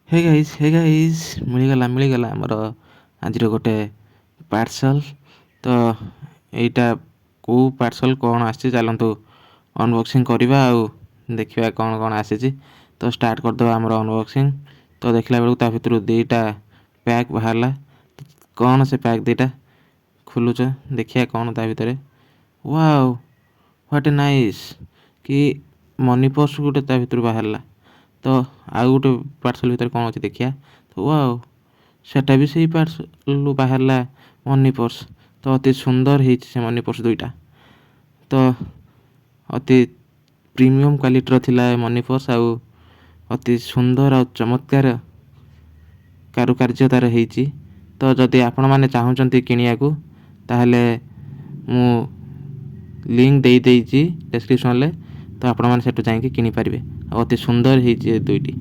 ହେ guys ମିଳିଗଲା ଆମର ଆଜିର ଗୋଟେ ପାର୍ସଲ। ତ ଏଇଟା କେଉଁ ପାର୍ସଲ କ'ଣ ଆସିଛି ଚାଲନ୍ତୁ ଅନବକ୍ସିଂ କରିବା ଆଉ ଦେଖିବା କ'ଣ ଆସିଛି। ତ ଷ୍ଟାର୍ଟ କରିଦେବା ଆମର ଅନବକ୍ସିଂ। ତ ଦେଖିଲା ବେଳକୁ ତା ଭିତରୁ ଦୁଇଟା ପ୍ୟାକ୍ ବାହାରିଲା। କ'ଣ ସେ ପ୍ୟାକ୍ ଦୁଇଟା ଖୋଲୁଛ ଦେଖିବା କ'ଣ ତା ଭିତରେ। ୱାଓ ହ୍ୱାଟ୍ ଏ ନାଇସ୍ କି ମନି ପର୍ସ ଗୋଟେ ତା ଭିତରୁ ବାହାରିଲା। ତ ଆଉ ଗୋଟେ ପାର୍ସଲ ଭିତରେ କ'ଣ ଅଛି ଦେଖିବା। ତ ୱାଓ ସେଟା ବି ସେଇ ପାର୍ସଲରୁ ବାହାରିଲା ମନି ପର୍ସ। ତ ଅତି ସୁନ୍ଦର ହେଇଛି ସେ ମନି ପର୍ସ ଦୁଇଟା। ତ ଅତି ପ୍ରିମିୟମ୍ କ୍ୱାଲିଟିର ଥିଲା ମନି ପର୍ସ ଆଉ ଅତି ସୁନ୍ଦର ଆଉ ଚମତ୍କାର କାରୁକାର୍ଯ୍ୟ ତା'ର ହେଇଛି। ତ ଯଦି ଆପଣମାନେ ଚାହୁଁଛନ୍ତି କିଣିବାକୁ ତାହେଲେ ମୁଁ ଲିଙ୍କ୍ ଦେଇଦେଇଛି ଡେସ୍କ୍ରିପ୍ସନରେ। ତ ଆପଣମାନେ ସେଠୁ ଯାଇକି କିଣିପାରିବେ। ଆଉ ଅତି ସୁନ୍ଦର ହେଇଛି ଏ ଦୁଇଟି।